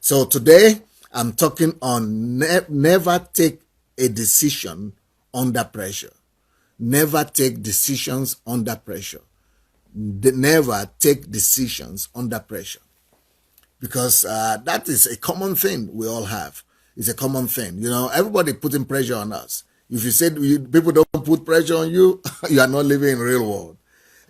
So today I'm talking on never take a decision under pressure. Never take decisions under pressure. Never take decisions under pressure, because that is a common thing we all have. It's a common thing. Everybody putting pressure on us. If you said people don't put pressure on you, you are not living in the real world.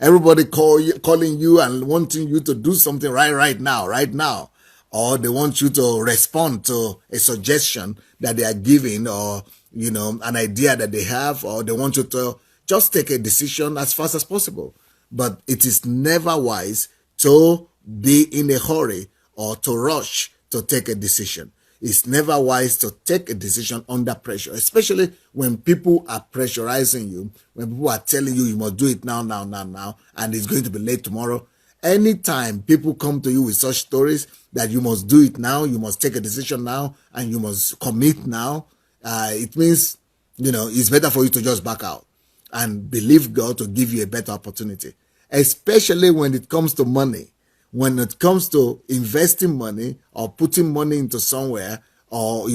Everybody calling you and wanting you to do something right now, or they want you to respond to a suggestion that they are giving, or an idea that they have, or they want you to just take a decision as fast as possible. But it is never wise to be in a hurry or to rush to take a decision. It's never wise to take a decision under pressure, especially when people are pressurizing you, when people are telling you you must do it now, and it's going to be late tomorrow. Anytime people come to you with such stories that you must do it now, you must take a decision now, and you must commit now, it means, it's better for you to just back out and believe God to give you a better opportunity, especially when it comes to money. When it comes to investing money or putting money into somewhere, or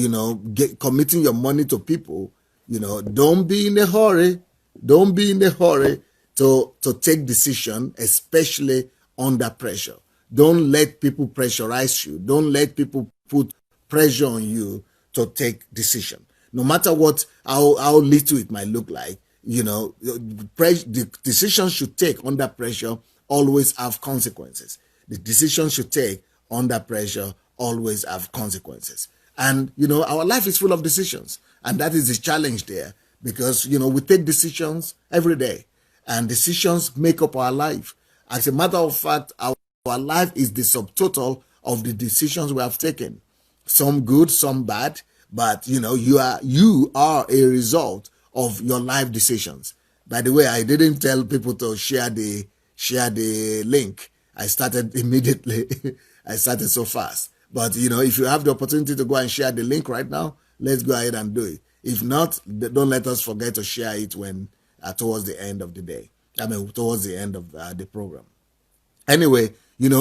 committing your money to people, don't be in a hurry. Don't be in a hurry to take decision, especially under pressure. Don't let people pressurize you. Don't let people put pressure on you to take decision. No matter how little it might look like, the decisions you take under pressure always have consequences. The decisions you take under pressure always have consequences. And, our life is full of decisions. And that is the challenge there, because, we take decisions every day, and decisions make up our life. As a matter of fact, our life is the subtotal of the decisions we have taken. Some good, some bad, but, you are a result of your life decisions. By the way, I didn't tell people to share the link. I started immediately. I started so fast. But, if you have the opportunity to go and share the link right now, let's go ahead and do it. If not, don't let us forget to share it when towards the end of the day. Towards the end of the program. Anyway,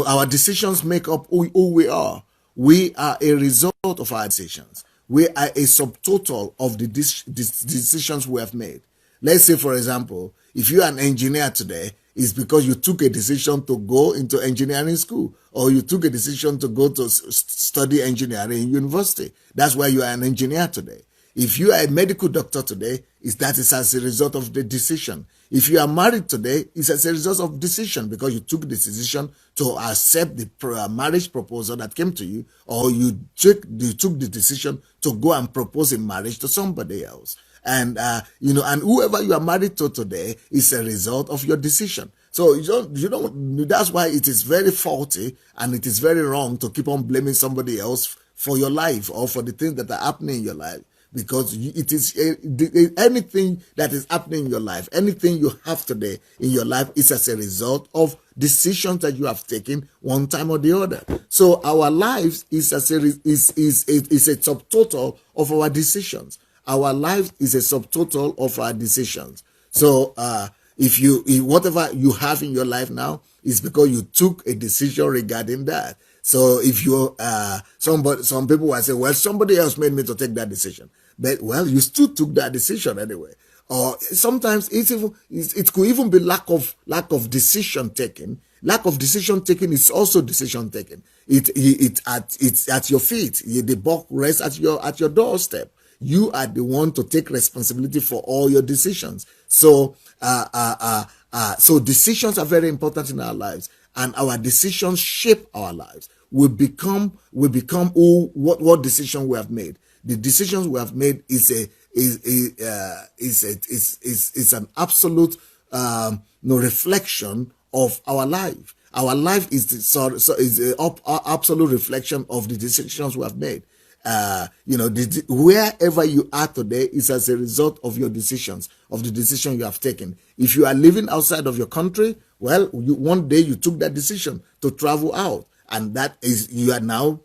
our decisions make up who we are. We are a result of our decisions. We are a subtotal of the decisions we have made. Let's say, for example, if you're an engineer today, it's because you took a decision to go into engineering school, or you took a decision to go to study engineering in university. That's why you are an engineer today. If you are a medical doctor today, that is as a result of the decision. If you are married today, it's as a result of decision, because you took the decision to accept the marriage proposal that came to you, or you took the decision to go and propose in marriage to somebody else. And, and whoever you are married to today is a result of your decision. So that's why it is very faulty and it is very wrong to keep on blaming somebody else for your life or for the things that are happening in your life. Because it is anything that is happening in your life, anything you have today in your life is as a result of decisions that you have taken one time or the other. So our lives is a subtotal of our decisions. Our life is a subtotal of our decisions. So if whatever you have in your life now is because you took a decision regarding that. So if you some people will say, well, somebody else made me to take that decision. But well, you still took that decision anyway. Or sometimes it could even be lack of decision taking. Lack of decision taking is also decision taking. It's at your feet. The buck rests at your doorstep. You are the one to take responsibility for all your decisions. So so decisions are very important in our lives, and our decisions shape our lives. We become what decision we have made. The decisions we have made is an absolute reflection of our life. Our life is an absolute reflection of the decisions we have made. Wherever you are today is as a result of your decisions, of the decision you have taken. If you are living outside of your country, well, one day you took that decision to travel out, and that is you are now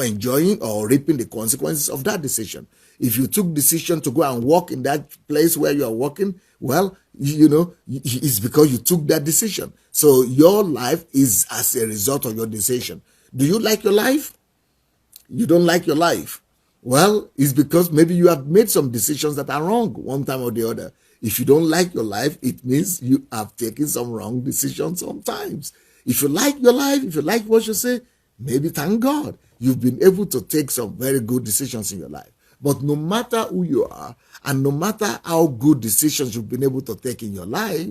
enjoying or reaping the consequences of that decision. If you took decision to go and work in that place where you are working, well, it's because you took that decision. So your life is as a result of your decision. Do you like your life? you don't like your life? Well, it's because maybe you have made some decisions that are wrong one time or the other. If you don't like your life, it means you have taken some wrong decisions sometimes. If you like your life, if you like what you say, maybe thank God you've been able to take some very good decisions in your life. But no matter who you are, and no matter how good decisions you've been able to take in your life,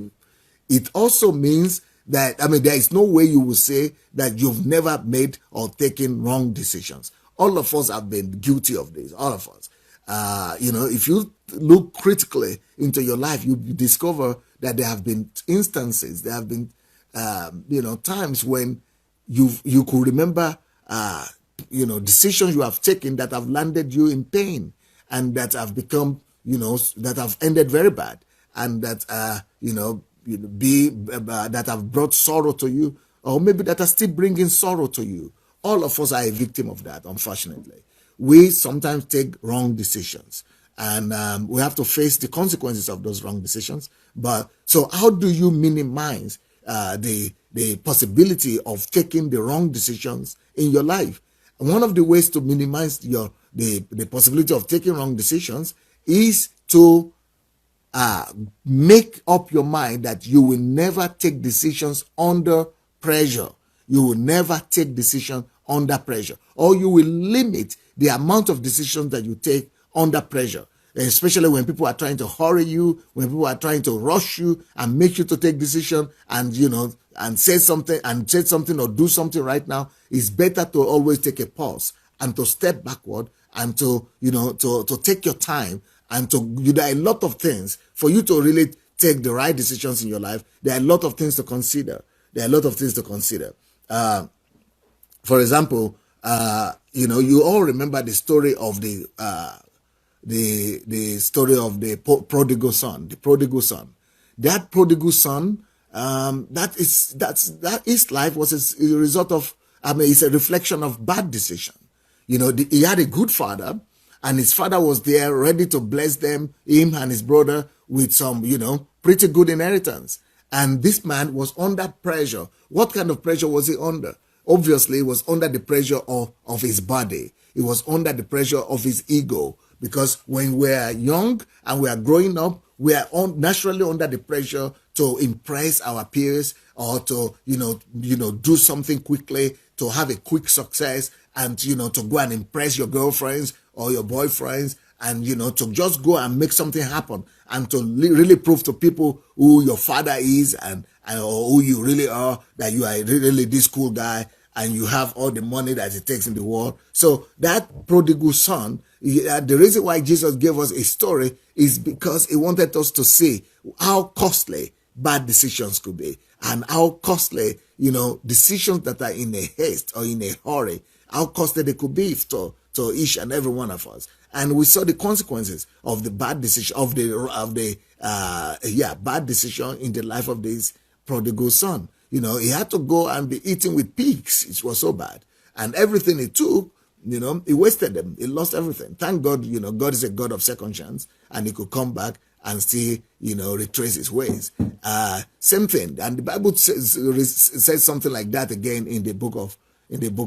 it also means that, I mean, there is no way you will say that you've never made or taken wrong decisions. All of us have been guilty of this, all of us. If you look critically into your life, you discover that there have been instances, there have been, times when you could remember, decisions you have taken that have landed you in pain and that have become, that have ended very bad and that, that have brought sorrow to you, or maybe that are still bringing sorrow to you. All of us are a victim of that, unfortunately. We sometimes take wrong decisions, and we have to face the consequences of those wrong decisions. But so, how do you minimize the possibility of taking the wrong decisions in your life? And one of the ways to minimize the possibility of taking wrong decisions is to make up your mind that you will never take decisions under pressure. You will never take decisions under pressure, or you will limit the amount of decisions that you take under pressure, especially when people are trying to hurry you, when people are trying to rush you and make you to take decision and say something or do something right now. It's better to always take a pause and to step backward and to take your time and there are a lot of things for you to really take the right decisions in your life. There are a lot of things to consider. For example, you all remember the story of the story of the prodigal son. The prodigal son. That prodigal son, his life was a result of. It's a reflection of bad decision. He had a good father, and his father was there ready to bless him and his brother with some, pretty good inheritance. And this man was under pressure. What kind of pressure was he under? Obviously, he was under the pressure of his body. He was under the pressure of his ego. Because when we are young and we are growing up, we are naturally under the pressure to impress our peers or to, do something quickly, to have a quick success and, to go and impress your girlfriends or your boyfriends and, to just go and make something happen and to really prove to people who your father is and or who you really are, that you are really this cool guy and you have all the money that it takes in the world. So that prodigal son, the reason why Jesus gave us a story is because he wanted us to see how costly bad decisions could be and how costly, decisions that are in a haste or in a hurry, how costly they could be to each and every one of us. And we saw the consequences of the bad decision bad decision in the life of this prodigal son. He had to go and be eating with pigs. It was so bad. And everything he took, he wasted them. He lost everything. Thank God, God is a God of second chance, and he could come back and still, retrace his ways. Same thing. And the Bible says something like that again in the book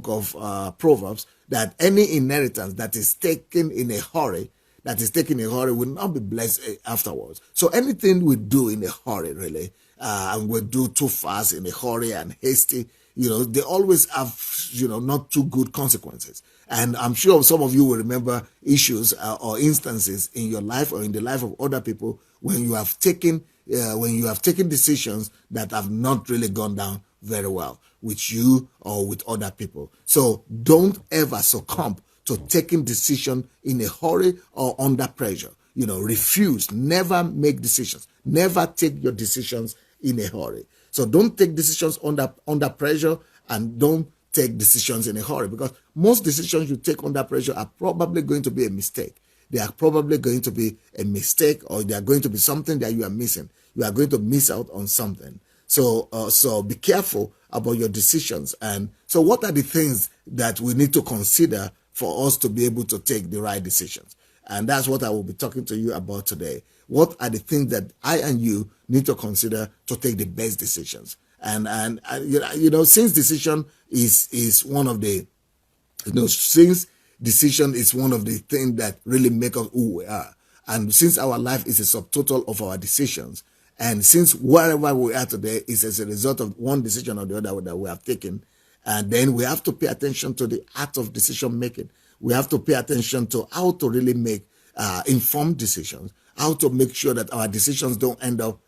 of Proverbs, that any inheritance that is taken in a hurry, will not be blessed afterwards. So anything we do in a hurry, really, and we do too fast in a hurry and hasty, they always have, not too good consequences. And I'm sure some of you will remember issues or instances in your life or in the life of other people when you have taken decisions that have not really gone down very well with you or with other people. So don't ever succumb to taking decision in a hurry or under pressure. Refuse, never make decisions. Never take your decisions in a hurry. So don't take decisions under pressure, and don't take decisions in a hurry, because most decisions you take under pressure are probably going to be a mistake. They are probably going to be a mistake, or they are going to be something that you are missing. You are going to miss out on something. So be careful about your decisions. And so what are the things that we need to consider for us to be able to take the right decisions? And that's what I will be talking to you about today. What are the things that I and you need to consider to take the best decisions? And since decision is one of the, since decision is one of the things that really make us who we are. And since our life is a subtotal of our decisions, and since wherever we are today is as a result of one decision or the other that we have taken, and then we have to pay attention to the art of decision making. We have to pay attention to how to really make informed decisions, how to make sure that our decisions don't end up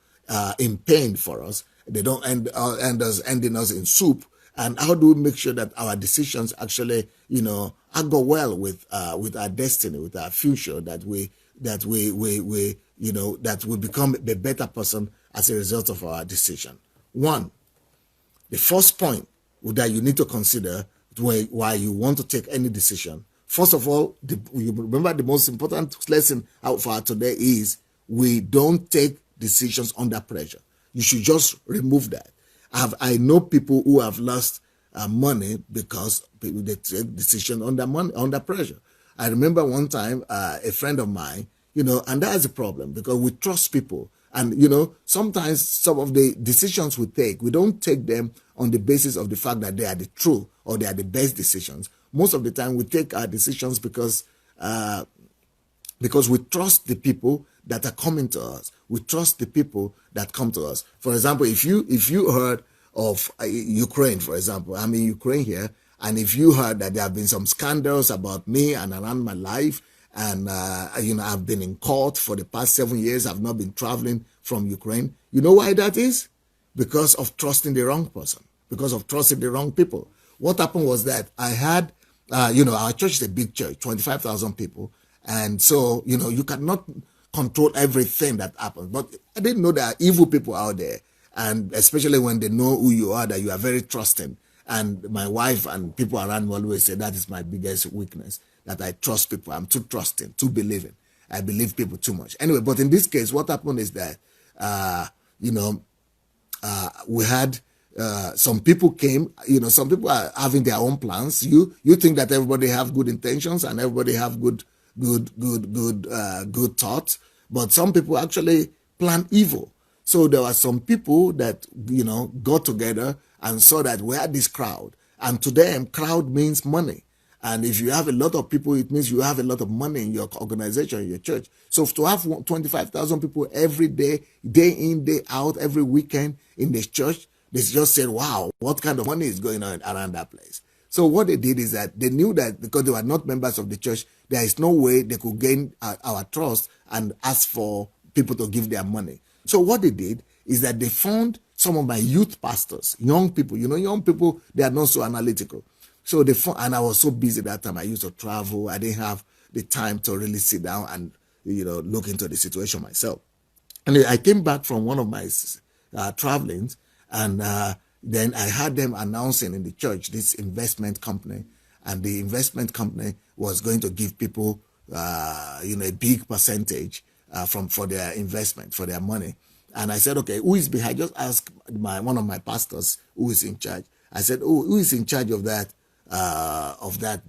in pain for us. They don't ending us in soup. And how do we make sure that our decisions actually, go well with our destiny, with our future, that we become a better person as a result of our decision. One, the first point that you need to consider why you want to take any decision. First of all, you remember the most important lesson out for today is we don't take decisions under pressure. You should just remove that. I know people who have lost money because they take decisions under pressure. I remember one time a friend of mine, and that is a problem because we trust people. And, sometimes some of the decisions we take, we don't take them on the basis of the fact that they are the true or they are the best decisions. Most of the time we take our decisions because we trust the people that are coming to us. We trust the people that come to us. For example, if you heard of Ukraine, for example, I'm in Ukraine here, and if you heard that there have been some scandals about me and around my life, and I've been in court for the past 7 years, I've not been traveling from Ukraine. You know why that is? Because of trusting the wrong person, because of trusting the wrong people. What happened was that I had, our church is a big church, 25,000 people. And so, you cannot control everything that happens. But I didn't know there are evil people out there. And especially when they know who you are, that you are very trusting. And my wife and people around me always say that is my biggest weakness, that I trust people. I'm too trusting, too believing. I believe people too much. Anyway, but in this case, what happened is that, we had some people came, some people are having their own plans. You think that everybody have good intentions and everybody have good thoughts, but some people actually plan evil. So there were some people that, got together and saw that we had this crowd. And to them, crowd means money. And if you have a lot of people, it means you have a lot of money in your organization, in your church. So to have 25,000 people every day, day in, day out, every weekend in this church, they just said, wow, what kind of money is going on around that place? So what they did is that they knew that because they were not members of the church, there is no way they could gain our trust and ask for people to give their money. So what they did is that they found some of my youth pastors, young people. Young people, they are not so analytical. So they found, and I was so busy that time. I used to travel. I didn't have the time to really sit down and, look into the situation myself. And I came back from one of my travelings, and then I had them announcing in the church this investment company, and the investment company was going to give people, a big percentage for their investment, for their money. And I said, okay, who is behind? I just asked one of my pastors who is in charge. I said, oh, who is in charge of that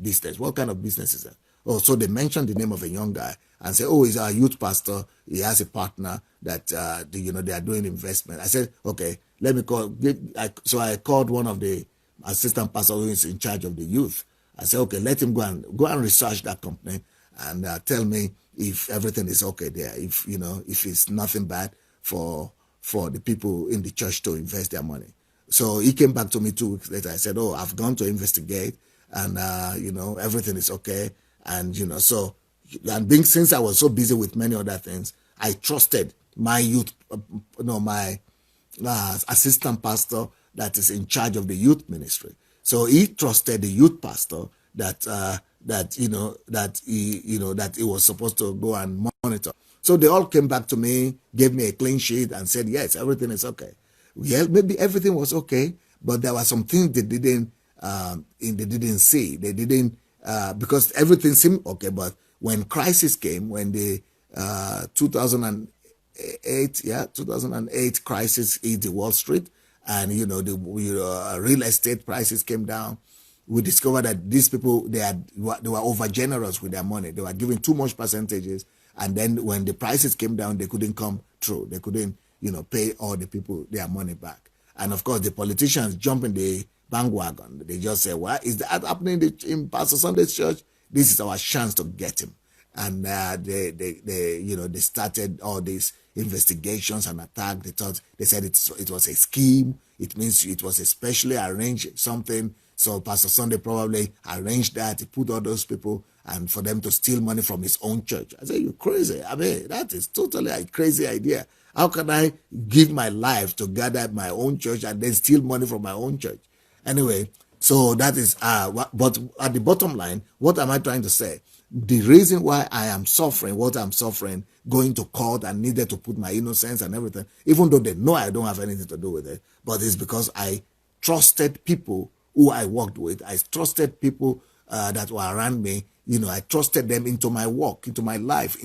business? What kind of business is that? Oh, so they mentioned the name of a young guy and said, oh, he's our youth pastor. He has a partner that, they are doing investment. I said, okay, let me call. So I called one of the assistant pastors who is in charge of the youth. I said, okay, let him go and research that company and tell me if everything is okay there. If it's nothing bad for the people in the church to invest their money. So he came back to me 2 weeks later. I said, oh, I've gone to investigate and, everything is okay. And, since I was so busy with many other things, I trusted my youth, my assistant pastor that is in charge of the youth ministry. So he trusted the youth pastor that he was supposed to go and monitor. So they all came back to me, gave me a clean sheet and said, yes, everything is okay. Yeah, maybe everything was okay, but there were some things they didn't see. They didn't, because everything seemed okay, but when crisis came, when the 2008 crisis hit the Wall Street, and the real estate prices came down, we discovered that these people they were over generous with their money. They were giving too much percentages, and then when the prices came down, they couldn't come through. They couldn't pay all the people their money back. And of course, the politicians jump in the bandwagon. They just say, "Well, is that happening in Pastor Sunday's church? This is our chance to get him. And they started all these investigations and attack. They said it was a scheme. It means it was especially arranged something. So Pastor Sunday probably arranged that. He put all those people and for them to steal money from his own church. I said, you're crazy. I mean, that is totally a crazy idea. How can I give my life to gather my own church and then steal money from my own church? Anyway, so that is, but at the bottom line, what am I trying to say? The reason why I am suffering, what I'm suffering, going to court and needed to put my innocence and everything, even though they know I don't have anything to do with it, but it's because I trusted people who I worked with. I trusted people that were around me. I trusted them into my work, into my life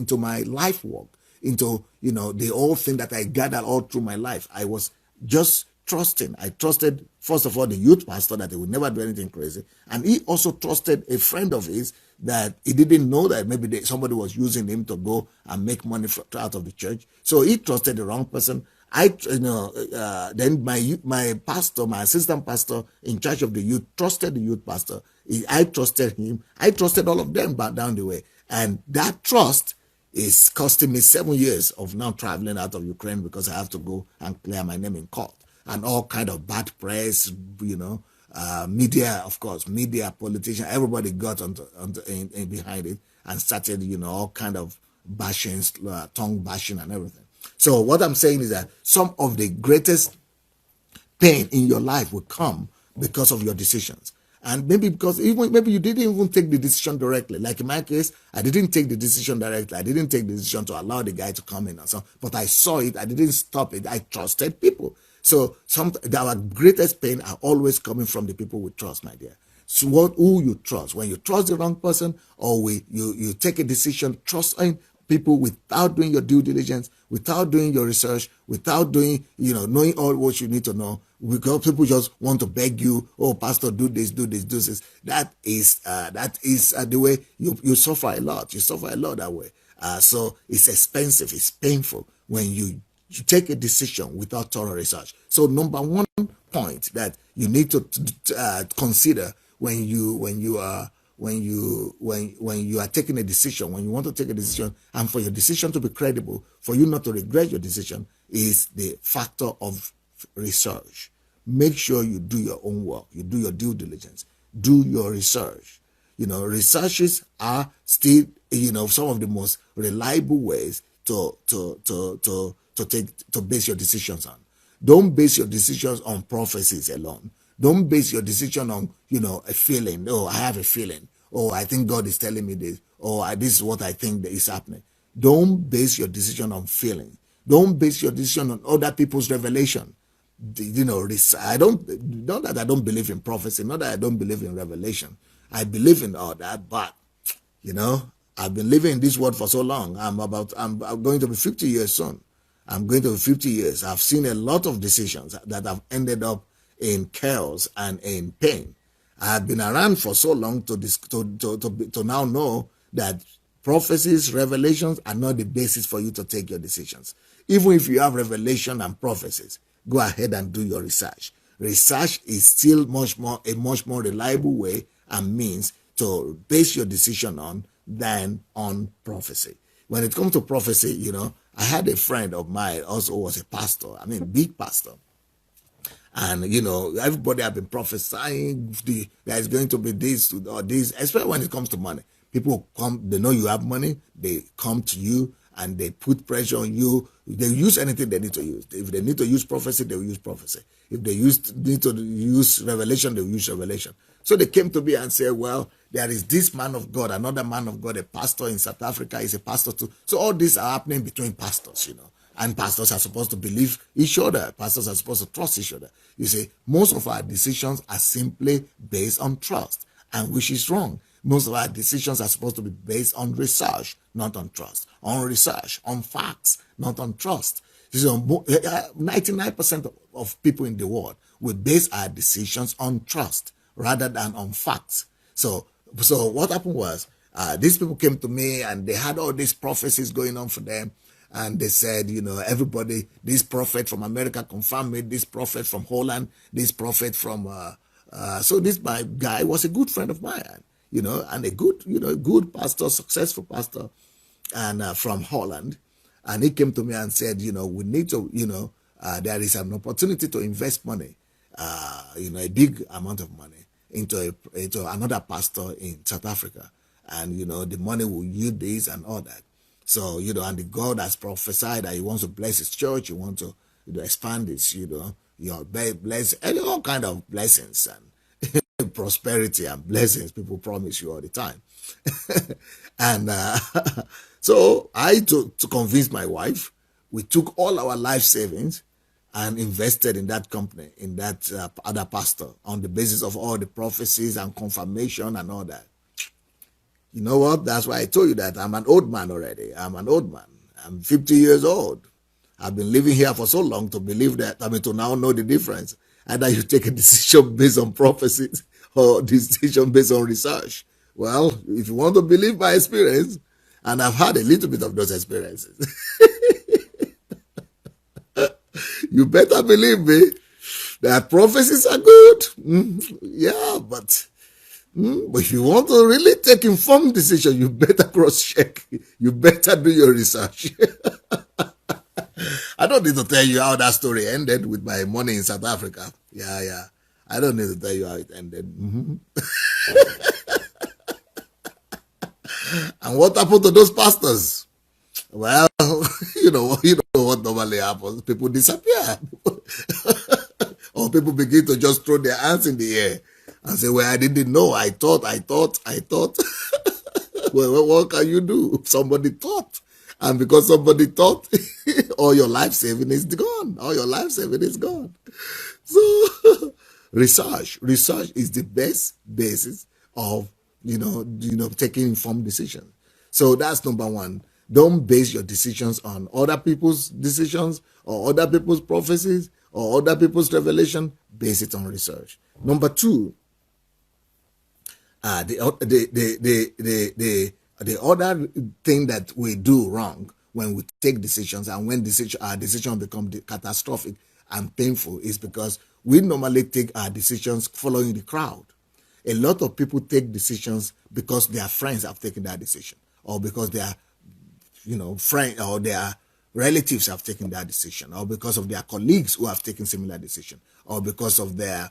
work, into, the whole thing that I gathered all through my life. I was just trusting. I trusted, first of all, the youth pastor that he would never do anything crazy. And he also trusted a friend of his that he didn't know that maybe somebody was using him to go and make money out of the church. So he trusted the wrong person. Then my pastor, my assistant pastor in charge of the youth, trusted the youth pastor. I trusted him. I trusted all of them back down the way. And that trust is costing me 7 years of now traveling out of Ukraine because I have to go and clear my name in court. And all kind of bad press, media, of course, media, politicians, everybody got in behind it and started, all kind of bashing, tongue bashing and everything. So what I'm saying is that some of the greatest pain in your life will come because of your decisions. And maybe because maybe you didn't even take the decision directly. Like in my case, I didn't take the decision directly. I didn't take the decision to allow the guy to come in or something. But I saw it. I didn't stop it. I trusted people. So our greatest pain are always coming from the people we trust, my dear. So who you trust. When you trust the wrong person or you take a decision trusting people without doing your due diligence, without doing your research, without doing, knowing all what you need to know, because people just want to beg you, oh, pastor, do this, do this, do this. That is the way you suffer a lot. You suffer a lot that way. So it's expensive. It's painful when you take a decision without thorough research. So number one point that you need to consider when you are taking a decision, when you want to take a decision, and for your decision to be credible, for you not to regret your decision, is the factor of research. Make sure you do your own work. You do your due diligence. Do your research. Researches are still, some of the most reliable ways to base your decisions on. Don't base your decisions on prophecies alone. Don't base your decision on, a feeling. Oh, I have a feeling. Oh, I think God is telling me this. Oh, this is what I think that is happening. Don't base your decision on feeling. Don't base your decision on other people's revelation. Not that I don't believe in prophecy, not that I don't believe in revelation. I believe in all that, but, I've been living in this world for so long. I'm going to be 50 years soon. I'm going to be 50 years. I've seen a lot of decisions that have ended up in chaos and in pain. I have been around for so long to now know that prophecies, revelations are not the basis for you to take your decisions. Even if you have revelation and prophecies, go ahead and do your research. Research is still a much more reliable way and means to base your decision on than on prophecy. When it comes to prophecy, I had a friend of mine also who was a pastor, big pastor. And, everybody have been prophesying there's going to be this or this, especially when it comes to money. People come, they know you have money, they come to you and they put pressure on you. They use anything they need to use. If they need to use prophecy, they will use prophecy. If they need to use revelation, they will use revelation. So they came to me and said, well, there is this man of God, another man of God, a pastor in South Africa is a pastor too. So all these are happening between pastors, And pastors are supposed to believe each other. Pastors are supposed to trust each other. You see, most of our decisions are simply based on trust, and which is wrong. Most of our decisions are supposed to be based on research, not on trust. On research, on facts, not on trust. 99% of people in the world will base our decisions on trust rather than on facts. So what happened was, these people came to me and they had all these prophecies going on for them. And they said, everybody, this prophet from America confirmed me, this prophet from Holland, this prophet from, so this my guy was a good friend of mine. and a good, good pastor, successful pastor, and from Holland. And he came to me and said, we need to, there is an opportunity to invest money, a big amount of money into another pastor in South Africa. And, the money will yield this and all that. So, and the God has prophesied that he wants to bless his church. He wants to, expand his, your bless, and all kind of blessings and prosperity and blessings people promise you all the time. And so I, to convince my wife, we took all our life savings and invested in that company, in that other pastor, on the basis of all the prophecies and confirmation and all that. You know what? That's why I told you that I'm an old man already. I'm an old man. I'm 50 years old. I've been living here for so long to believe that, to now know the difference. Either you take a decision based on prophecies or decision based on research. Well, if you want to believe my experience, and I've had a little bit of those experiences, you better believe me that prophecies are good. Yeah, but if you want to really take informed decision, you better cross-check. You better do your research. I don't need to tell you how that story ended with my money in South Africa. Yeah. I don't need to tell you how it ended. And what happened to those pastors? Well, you know what normally happens. People disappear. Or people begin to just throw their hands in the air and say, well, I didn't know. I thought. Well, what can you do? Somebody thought. And because somebody thought, all your life saving is gone. All your life saving is gone. So research is the best basis of, taking informed decisions. So that's number one. Don't base your decisions on other people's decisions or other people's prophecies or other people's revelation. Base it on research. Number two, the other thing that we do wrong when we take decisions and when our decisions become catastrophic and painful is because we normally take our decisions following the crowd. A lot of people take decisions because their friends have taken that decision, or because their friends or their relatives have taken that decision, or because of their colleagues who have taken similar decision, or because of their,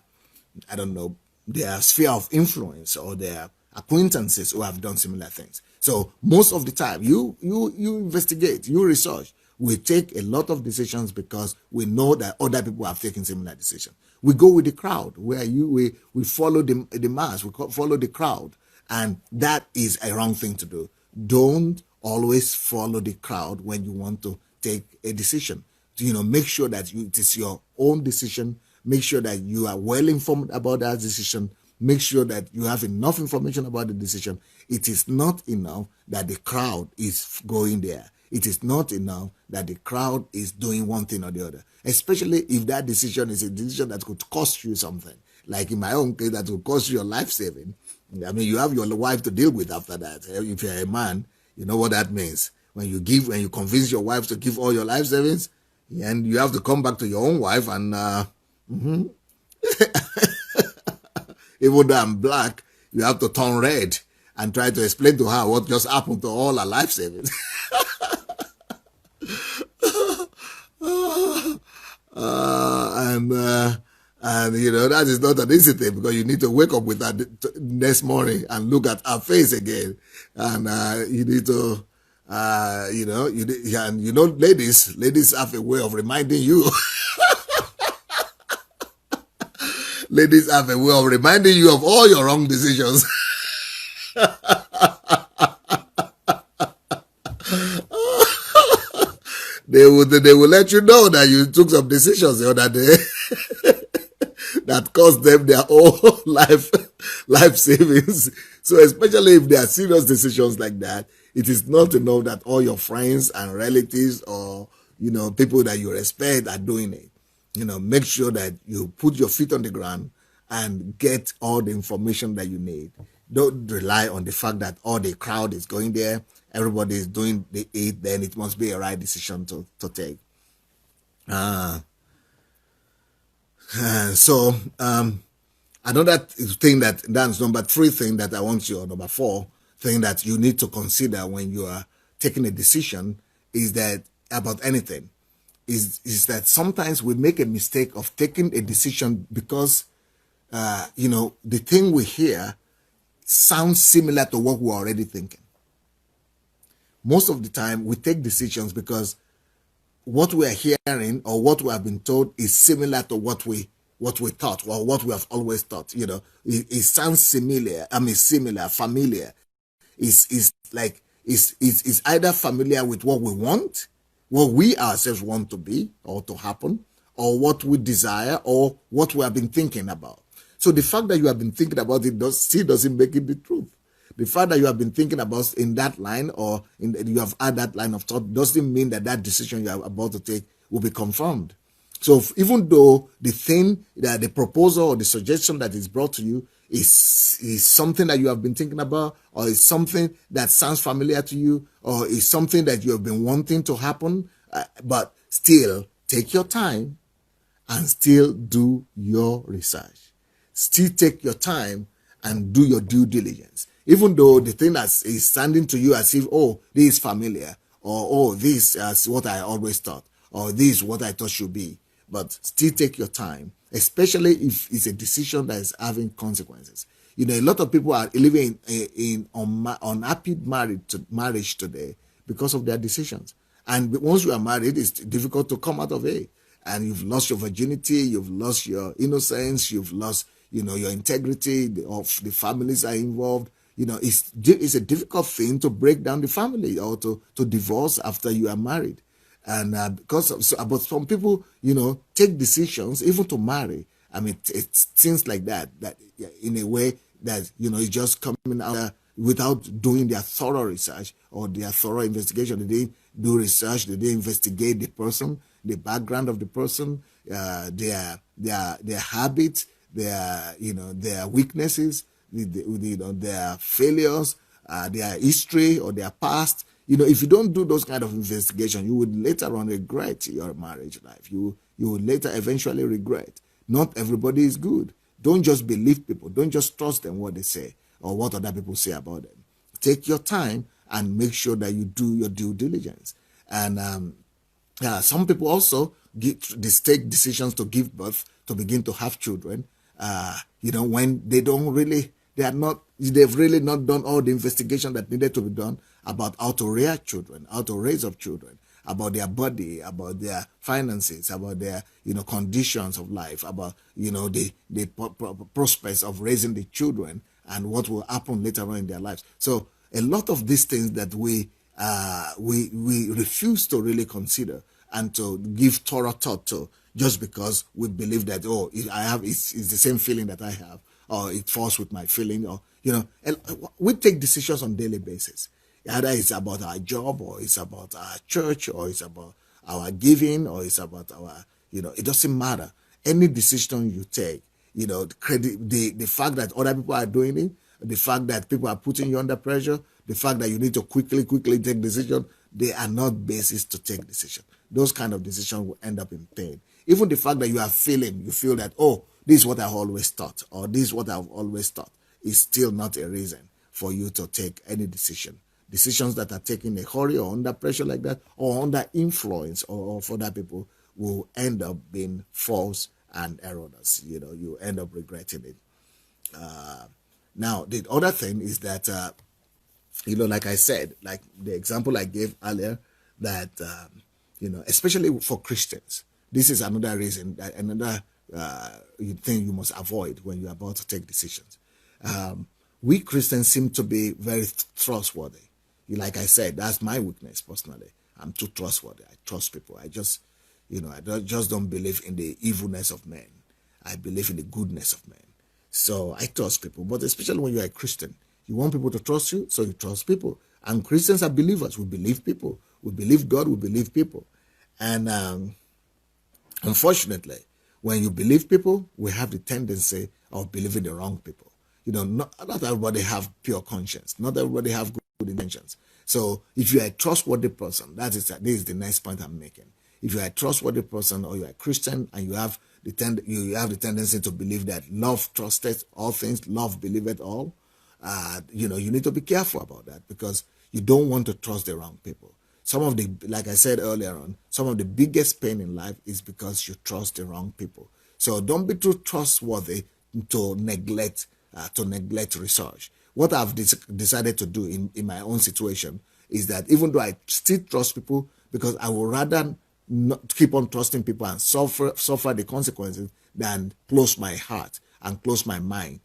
their sphere of influence or their acquaintances who have done similar things. So most of the time, you investigate, you research. We take a lot of decisions because we know that other people have taken similar decisions. We go with the crowd, where we follow the mass, we follow the crowd, and that is a wrong thing to do. Don't always follow the crowd when you want to take a decision. Make sure that it is your own decision. Make sure that you are well informed about that decision. Make sure that you have enough information about the decision. It is not enough that the crowd is going there. It is not enough that the crowd is doing one thing or the other, especially if that decision is a decision that could cost you something. Like in my own case, that will cost you your life saving. You have your wife to deal with after that. If you're a man, you know what that means. When you convince your wife to give all your life savings, and you have to come back to your own wife and even though I'm black, you have to turn red and try to explain to her what just happened to all her life savings. And that is not an easy thing, because you need to wake up with her next morning and look at her face again, and you need to ladies have a way of reminding you. Ladies have a way of reminding you of all your wrong decisions. They will let you know that you took some decisions the other day that cost them their whole life savings. So especially if they are serious decisions like that, it is not enough that all your friends and relatives or people that you respect are doing it. Make sure that you put your feet on the ground and get all the information that you need. Don't rely on the fact that all the crowd is going there, everybody is doing it, then it must be a right decision to take. So Another thing that's number 3 thing that I want you, or number 4 thing that you need to consider when you are taking a decision is that about anything is that sometimes we make a mistake of taking a decision because the thing we hear sounds similar to what we're already thinking. Most of the time we take decisions because what we are hearing or what we have been told is similar to what we thought or what we have always thought. It sounds similar, familiar. Is like is either familiar with what we want, what we ourselves want to be or to happen, or what we desire, or what we have been thinking about. So the fact that you have been thinking about it still doesn't make it the truth. The fact that you have been thinking about in that line, or you have had that line of thought, doesn't mean that decision you are about to take will be confirmed. So even though the thing, that the proposal or the suggestion that is brought to you is something that you have been thinking about, or is something that sounds familiar to you, or is something that you have been wanting to happen, but still take your time and still do your research. Still take your time and do your due diligence. Even though the thing that is sounding to you as if, oh, this is familiar, or oh, this is what I always thought, or this is what I thought should be. But still take your time, especially if it's a decision that is having consequences. A lot of people are living in unhappy marriage today because of their decisions. And once you are married, it's difficult to come out of it. And you've lost your virginity, you've lost your innocence, you've lost, your integrity of the families are involved. It's a difficult thing to break down the family or to divorce after you are married. And but some people, take decisions even to marry. I mean, it seems like that in a way that, it's just coming out without doing their thorough research or their thorough investigation. They didn't do research, they didn't investigate the person, the background of the person, their habits, their weaknesses, their failures, their history or their past. If you don't do those kind of investigation, you would later on regret your marriage life. You will later eventually regret. Not everybody is good. Don't just believe people. Don't just trust them what they say or what other people say about them. Take your time and make sure that you do your due diligence. And some people also take decisions to give birth, to begin to have children, when they've really not done all the investigation that needed to be done about how to rear children, how to raise up children, about their body, about their finances, about their, conditions of life, about, the prospects of raising the children and what will happen later on in their lives. So a lot of these things that we refuse to really consider and to give thorough thought to, just because we believe that, it's the same feeling that I have, or it falls with my feeling, or we take decisions on a daily basis. Either it's about our job, or it's about our church, or it's about our giving, or it's about our, it doesn't matter. Any decision you take, the fact that other people are doing it, the fact that people are putting you under pressure, the fact that you need to quickly take decision, they are not basis to take decision. Those kind of decisions will end up in pain. Even the fact that you feel that, oh, this is what I've always thought, or this is what I've always thought, is still not a reason for you to take any decision. Decisions that are taken in a hurry or under pressure like that, or under influence of other people, will end up being false and erroneous. You end up regretting it. Now, the other thing is that, like I said, like the example I gave earlier, that, especially for Christians, this is another reason, another thing you must avoid when you're about to take decisions. We Christians seem to be very trustworthy. Like I said, that's my weakness personally. I'm too trustworthy. I trust people. I just don't believe in the evilness of men. I believe in the goodness of men. So I trust people. But especially when you're a Christian, you want people to trust you, so you trust people. And Christians are believers. We believe people. We believe God. We believe people. And unfortunately, when you believe people, we have the tendency of believing the wrong people. Not everybody have pure conscience. Not everybody have good intentions. So if you're a trustworthy person, this is the next point I'm making. If you are a trustworthy person or you are a Christian and you have you have the tendency to believe that love trusted all things, love believeth all, you need to be careful about that, because you don't want to trust the wrong people. Some of the, like I said earlier on, some of the biggest pain in life is because you trust the wrong people. So don't be too trustworthy to neglect research. What I've decided to do in my own situation is that even though I still trust people, because I would rather not keep on trusting people and suffer the consequences than close my heart and close my mind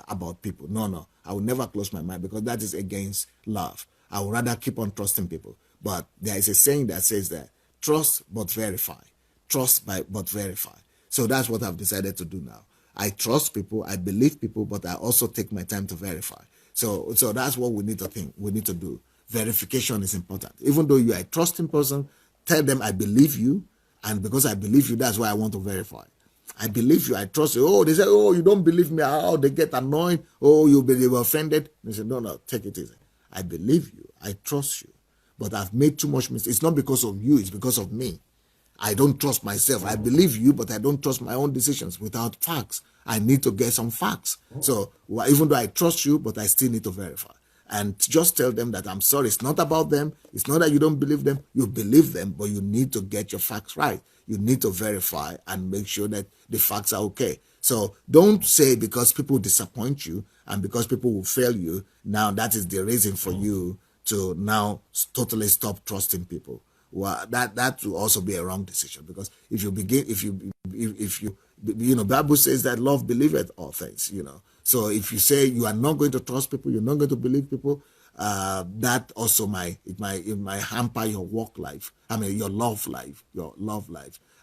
about people. No, I will never close my mind, because that is against love. I would rather keep on trusting people. But there is a saying that says that trust but verify. But verify. So that's what I've decided to do now. I trust people, I believe people, but I also take my time to verify. So that's what we need to think. We need to do. Verification is important. Even though you are a trusting person, tell them I believe you, and because I believe you, that's why I want to verify. I believe you, I trust you. Oh, they say, oh, you don't believe me. Oh, they get annoyed. Oh, they were offended. They say, no, take it easy. I believe you, I trust you, but I've made too much mistakes. It's not because of you, it's because of me. I don't trust myself. I believe you, but I don't trust my own decisions without facts. I need to get some facts. So even though I trust you, but I still need to verify. And just tell them that I'm sorry. It's not about them. It's not that you don't believe them. You believe them, but you need to get your facts right. You need to verify and make sure that the facts are okay. So don't say because people disappoint you and because people will fail you, now that is the reason for you to now totally stop trusting people. Well, that will also be a wrong decision, because if you Bible says that love believeth all things. So if you say you are not going to trust people, you're not going to believe people, that also might hamper your work life. I mean your love life,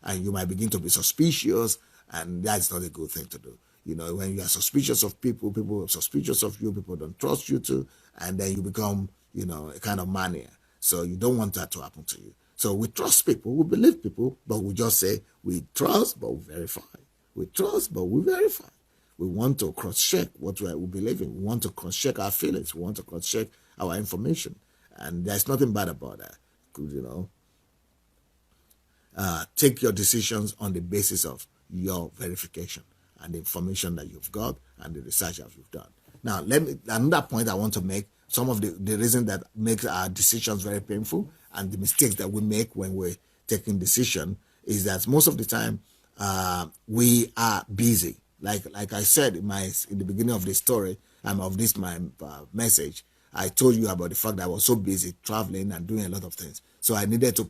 and you might begin to be suspicious, and that's not a good thing to do. When you are suspicious of people, people are suspicious of you, people don't trust you too, and then you become a kind of mania. So you don't want that to happen to you. So we trust people, we believe people, but we just say we trust, but we verify. We trust, but we verify. We want to cross-check what we believe in. We want to cross-check our feelings. We want to cross-check our information. And there's nothing bad about that. Take your decisions on the basis of your verification and the information that you've got and the research that you've done. Now, another point I want to make, some of the reason that makes our decisions very painful and the mistakes that we make when we're taking decision is that most of the time we are busy. Like I said in the beginning of the story, of this my message, I told you about the fact that I was so busy traveling and doing a lot of things. So I needed to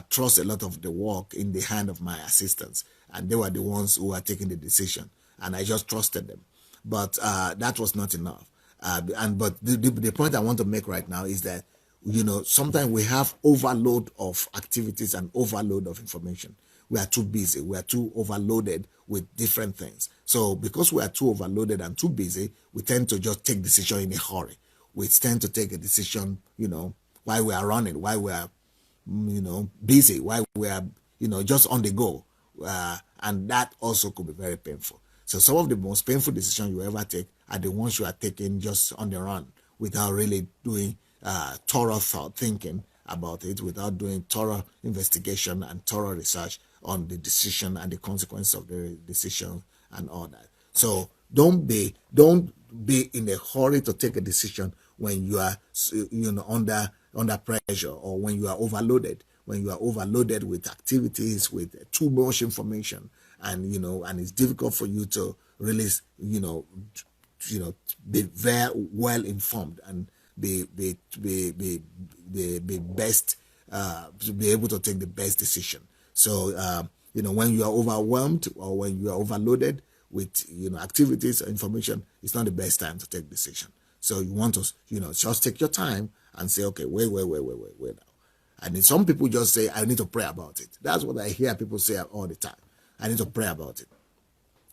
trust a lot of the work in the hand of my assistants, and they were the ones who were taking the decision, and I just trusted them. But that was not enough. But the point I want to make right now is that sometimes we have overload of activities and overload of information. We are too busy. We are too overloaded with different things. So because we are too overloaded and too busy, we tend to just take decision in a hurry. We tend to take a decision, while we are running, while we are, busy, while we are, just on the go. And that also could be very painful. So some of the most painful decisions you ever take are the ones you are taking just on the run without really doing thorough thinking about it, without doing thorough investigation and thorough research on the decision and the consequences of the decision and all that. So don't be in a hurry to take a decision when you are under pressure, or when you are overloaded. When you are overloaded with activities, with too much information, and and it's difficult for you to really be very well informed and be best, to be able to take the best decision. So when you are overwhelmed or when you are overloaded with activities or information, it's not the best time to take decision. So you want to just take your time and say, okay, wait now. And some people just say, I need to pray about it. That's what I hear people say all the time. I need to pray about it.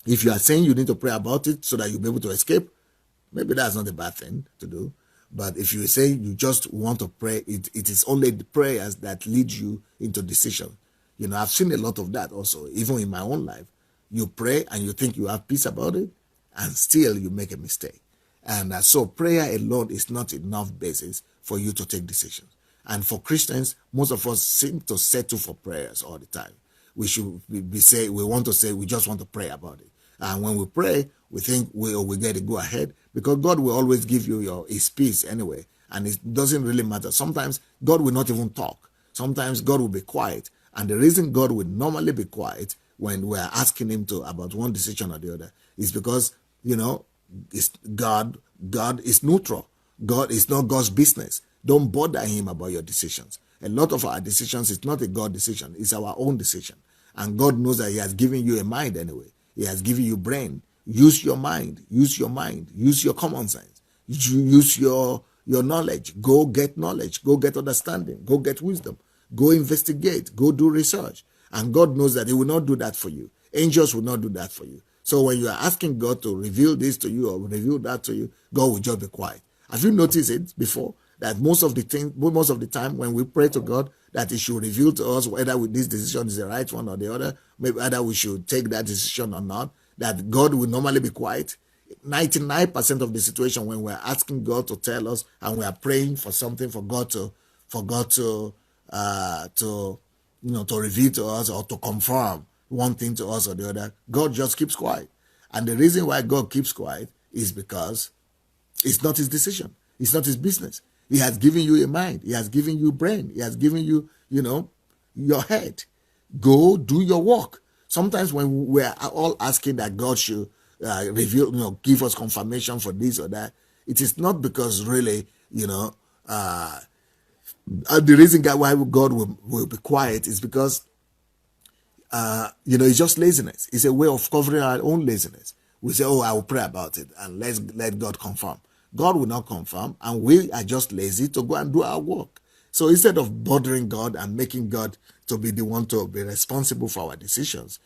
If you are saying you need to pray about it so that you'll be able to escape, maybe that's not a bad thing to do. But if you say you just want to pray, it is only the prayers that lead you into decision. I've seen a lot of that also, even in my own life. You pray and you think you have peace about it, and still you make a mistake. And so prayer alone is not enough basis for you to take decisions. And for Christians, most of us seem to settle for prayers all the time. We should be say we want to say we just want to pray about it. And when we pray, we think we get to go ahead, because God will always give you his peace anyway. And it doesn't really matter. Sometimes God will not even talk. Sometimes God will be quiet. And the reason God would normally be quiet when we're asking him to about one decision or the other is because, it's God is neutral. God is not God's business. Don't bother him about your decisions. A lot of our decisions is not a God decision. It's our own decision. And God knows that he has given you a mind anyway. He has given you brain. Use your mind. Use your mind. Use your common sense. Use your knowledge. Go get knowledge. Go get understanding. Go get wisdom. Go investigate. Go do research. And God knows that he will not do that for you. Angels will not do that for you. So when you are asking God to reveal this to you or reveal that to you, God will just be quiet. Have you noticed it before? That most of the time when we pray to God, that he should reveal to us whether this decision is the right one or the other, maybe whether we should take that decision or not, that God will normally be quiet. 99% of the situation when we're asking God to tell us and we are praying for something for God to reveal to us or to confirm one thing to us or the other, God just keeps quiet. And the reason why God keeps quiet is because it's not his decision. It's not his business. He has given you a mind. He has given you brain. He has given you, your head. Go do your work. Sometimes when we're all asking that God should reveal, give us confirmation for this or that, it is not because really, the reason why God will be quiet is because it's just laziness. It's a way of covering our own laziness. We say, I will pray about it and let God confirm. God will not confirm, and we are just lazy to go and do our work. So instead of bothering God and making God to be the one to be responsible for our decisions,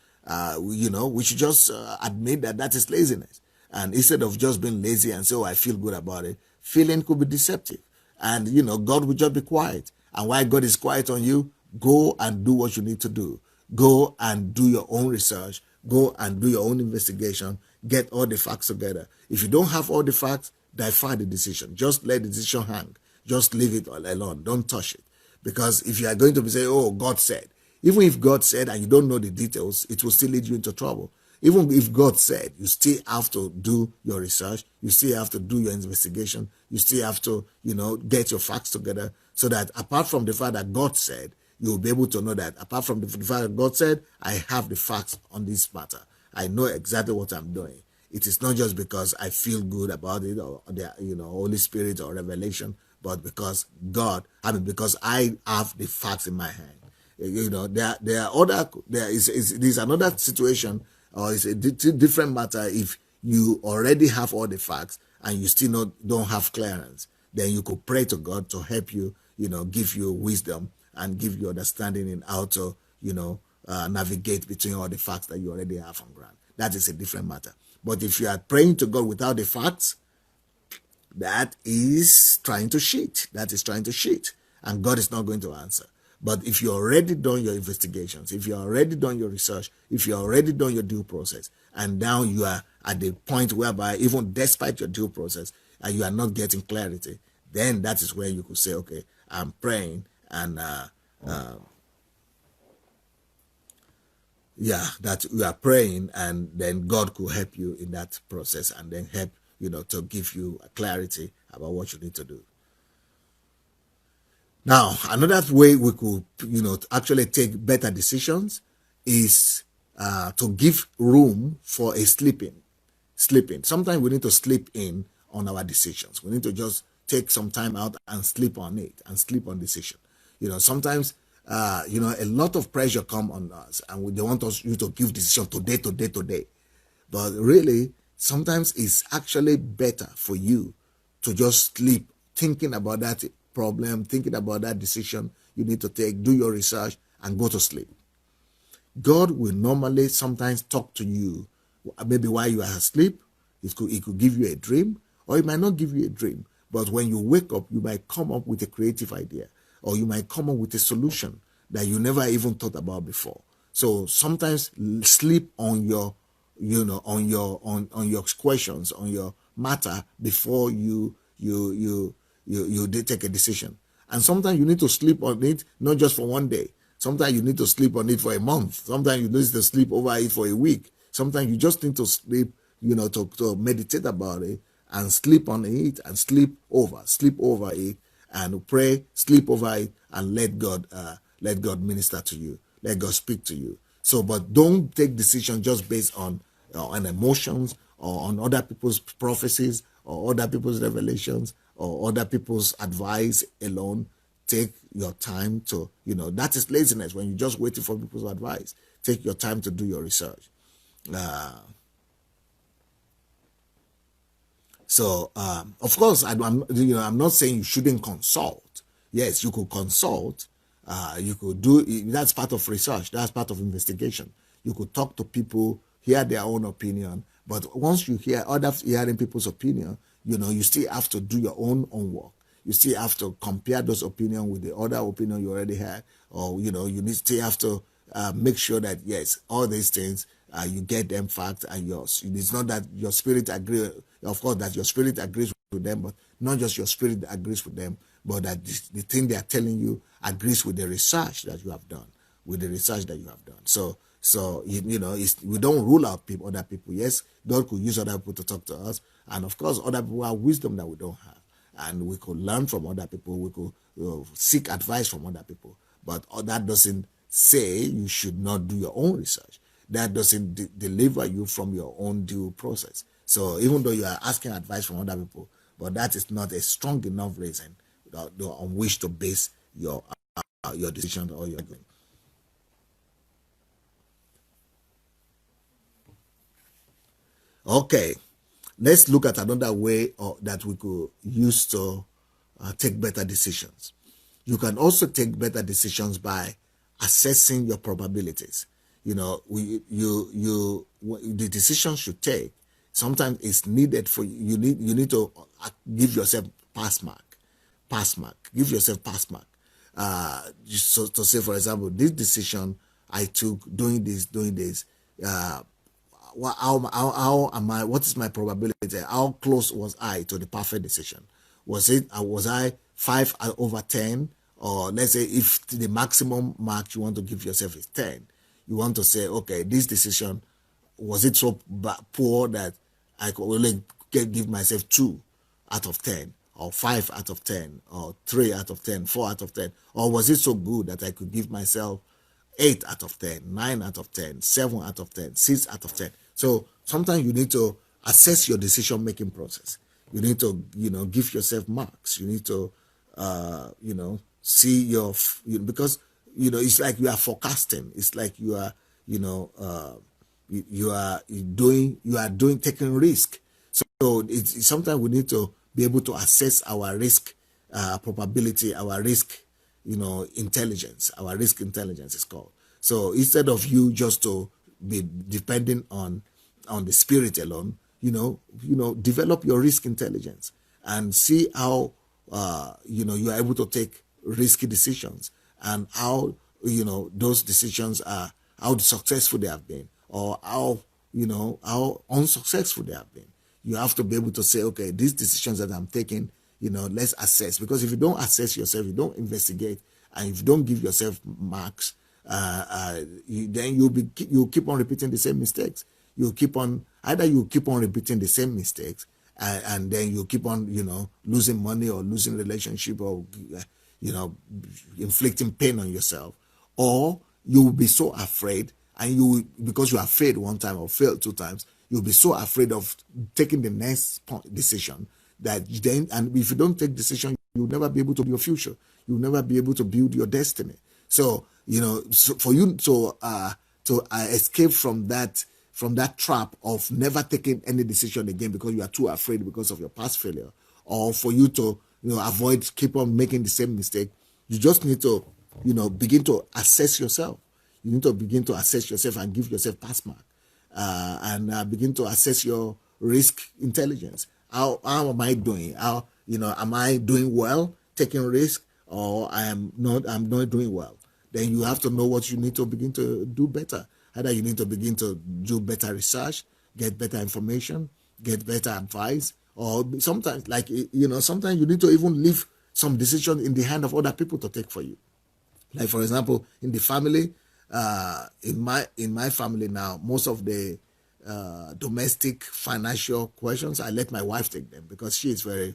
we should just admit that is laziness. And instead of just being lazy and say, I feel good about it, feeling could be deceptive. And, God will just be quiet. And while God is quiet on you, go and do what you need to do. Go and do your own research. Go and do your own investigation. Get all the facts together. If you don't have all the facts, defer the decision. Just let the decision hang. Just leave it all alone. Don't touch it. Because if you are going to be saying, God said, even if God said and you don't know the details, it will still lead you into trouble. Even if God said, you still have to do your research. You still have to do your investigation. You still have to, get your facts together so that apart from the fact that God said, you will be able to know that apart from the fact that God said, I have the facts on this matter. I know exactly what I'm doing. It is not just because I feel good about it or the Holy Spirit or revelation, but because because I have the facts in my hand. There's another situation, or it's a different matter if you already have all the facts and you still don't have clearance. Then you could pray to God to help you, give you wisdom and give you understanding in how to, navigate between all the facts that you already have on ground. That is a different matter. But if you are praying to God without the facts, that is trying to cheat. That is trying to cheat. And God is not going to answer. But if you already done your investigations, if you already done your research, if you already done your due process, and now you are at the point whereby even despite your due process, and you are not getting clarity, then that is where you could say, okay, I'm praying and that you are praying, and then God could help you in that process and then help, to give you clarity about what you need to do. Now, another way we could, actually take better decisions is to give room for a sleeping. Sometimes we need to sleep in on our decisions. We need to just take some time out and sleep on it and sleep on decision. Sometimes a lot of pressure come on us and they want you to give decision today. But really, sometimes it's actually better for you to just sleep thinking about that problem, thinking about that decision you need to take, do your research and go to sleep. God will normally sometimes talk to you, maybe while you are asleep. It could give you a dream, or it might not give you a dream. But when you wake up, you might come up with a creative idea, or you might come up with a solution that you never even thought about before. So sometimes sleep on your, on your questions, on your matter before you take a decision. And sometimes you need to sleep on it, not just for one day. Sometimes you need to sleep on it for a month. Sometimes you need to sleep over it for a week. Sometimes you just need to sleep, to meditate about it and sleep on it and sleep over it and pray, sleep over it, and let God minister to you. Let God speak to you. So, but don't take decisions just based on emotions or on other people's prophecies or other people's revelations or other people's advice alone. Take your time to, that is laziness when you're just waiting for people's advice. Take your time to do your research. So, of course, I'm not saying you shouldn't consult. Yes, you could consult. You could do, that's part of research. That's part of investigation. You could talk to people, hear their own opinion. But once you hear hearing people's opinion, you still have to do your own work. You still have to compare those opinions with the other opinion you already had, or you still have to make sure that yes, all these things you get them fact and yours. It's not that your spirit agree, of course, that your spirit agrees with them, but not just your spirit agrees with them, but that the thing they are telling you agrees with the research that you have done, with the research that you have done. So we don't rule out other people. Yes, God could use other people to talk to us, and of course, other people have wisdom that we don't have, and we could learn from other people. We could seek advice from other people, but that doesn't say you should not do your own research. That doesn't deliver you from your own due process. So even though you are asking advice from other people, but that is not a strong enough reason on which to base your decision or your going. Okay, let's look at another way that we could use to take better decisions. You can also take better decisions by assessing your probabilities. The decisions you take sometimes it's needed for you. You need to give yourself pass mark, give yourself pass mark. So to say, for example, this decision I took doing this. How am I? What is my probability? How close was I to the perfect decision? Was I 5/10, or let's say if the maximum mark you want to give yourself is 10, you want to say, okay, this decision, was it so poor that I could only give myself 2/10, or 5/10, or 3/10, 4/10, or was it so good that I could give myself 8/10, 9/10, 7/10, 6/10? So sometimes you need to assess your decision making process. You need to, give yourself marks. You need to, see because, it's like you are forecasting. It's like you are, taking risk. So it's sometimes we need to be able to assess our risk probability, our risk, intelligence. Our risk intelligence is called. So instead of you just to be depending on the spirit alone, develop your risk intelligence and see how you are able to take risky decisions, and how those decisions are, how successful they have been, or how unsuccessful they have been. You have to be able to say, okay, these decisions that I'm taking, let's assess. Because if you don't assess yourself, you don't investigate, and if you don't give yourself marks, then you'll keep on repeating the same mistakes. You keep on repeating the same mistakes, and then you keep on losing money, or losing relationship, or inflicting pain on yourself, or you will be so afraid, and because you have failed one time or failed two times, you'll be so afraid of taking the next decision that then, and if you don't take decision, you'll never be able to build your future. You'll never be able to build your destiny. So so for you to escape from that trap of never taking any decision again because you are too afraid because of your past failure, or for you to avoid keep on making the same mistake, you just need to begin to assess yourself. You need to begin to assess yourself and give yourself pass mark, and begin to assess your risk intelligence. How am I doing? How am I doing well taking risk, or I'm not doing well? Then you have to know what you need to begin to do better. Either you need to begin to do better research, get better information, get better advice, or sometimes sometimes you need to even leave some decisions in the hand of other people to take for you. Like, for example, in the family, in my family now, most of the domestic financial questions, I let my wife take them, because she is very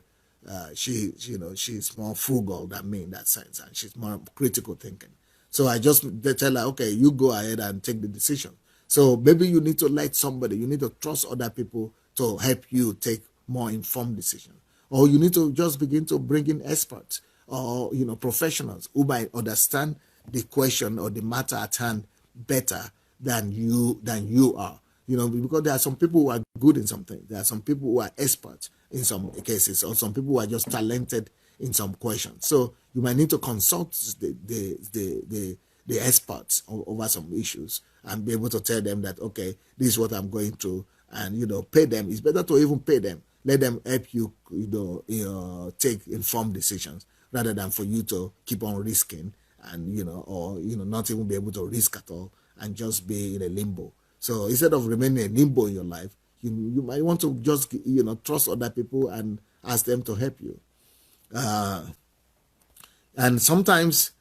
she's more frugal than me in that sense, and she's more critical thinking. So I just tell her, okay, you go ahead and take the decision. So maybe you need to let somebody, you need to trust other people to help you take more informed decisions, or you need to just begin to bring in experts, or professionals who might understand the question or the matter at hand better than you are. Because there are some people who are good in something. There are some people who are experts in some cases, or some people who are just talented in some questions. So you might need to consult the experts over some issues, and be able to tell them that, okay, this is what I'm going through, and pay them. It's better to even pay them. Let them help you, take informed decisions, rather than for you to keep on risking, and or not even be able to risk at all, and just be in a limbo. So instead of remaining in limbo in your life, you might want to just trust other people and ask them to help you. And sometimes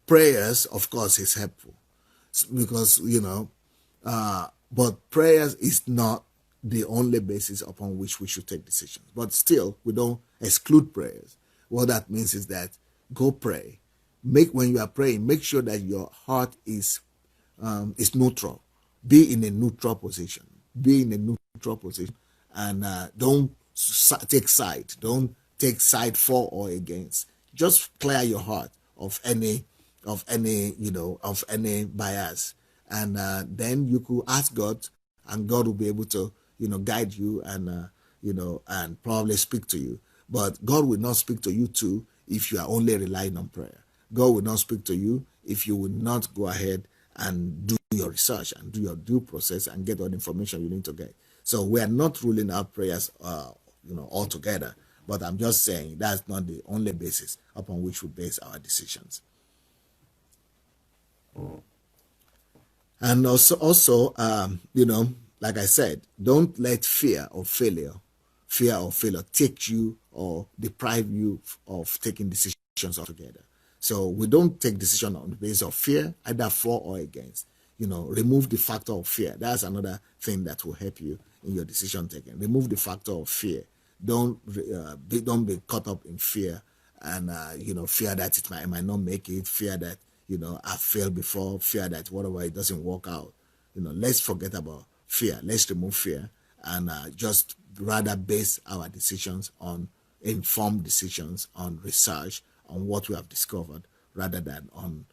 prayers, of course, is helpful, because but prayers is not the only basis upon which we should take decisions. But still, we don't exclude prayers. What that means is that go pray. When you are praying, make sure that your heart is neutral. Be in a neutral position. Be in a neutral position, and don't take side. Don't take side for or against. Just clear your heart of any bias, and then you could ask God, and God will be able to guide you, and and probably speak to you. But God will not speak to you too if you are only relying on prayer. God will not speak to you if you will not go ahead and do your research and do your due process and get all the information you need to get. So we are not ruling out prayers altogether, but I'm just saying that's not the only basis upon which we base our decisions. And also, like I said, don't let fear of failure take you or deprive you of taking decisions altogether. So we don't take decision on the basis of fear, either for or against. Remove the factor of fear. That's another thing that will help you in your decision taking. Remove the factor of fear. Don't be caught up in fear, and fear that I might not make it, fear that I failed before, fear that whatever, it doesn't work out. Let's forget about fear. Let's remove fear, and just rather base our decisions on informed decisions, on research, on what we have discovered, rather than on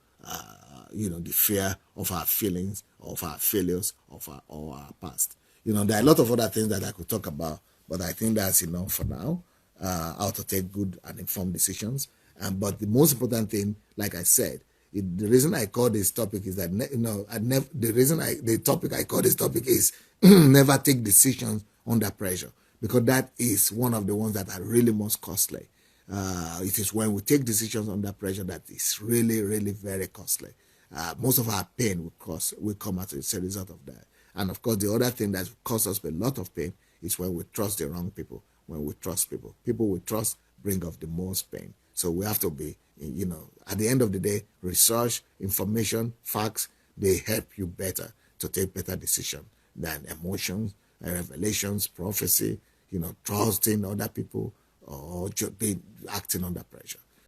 the fear of our feelings, of our failures, or our past. There are a lot of other things that I could talk about, but I think that's enough for now. How to take good and informed decisions. But the most important thing, like I said, the reason I call this topic is that the topic I call this topic is never take decisions under pressure, because that is one of the ones that are really most costly. It is when we take decisions under pressure that is really, really very costly. Most of our pain will come as a result of that. And of course, the other thing that causes us a lot of pain is when we trust the wrong people. When we trust people we trust bring up the most pain. So we have to be, at the end of the day, research, information, facts, they help you better to take better decisions than emotions, revelations, prophecy, trusting other people, or just be acting under pressure.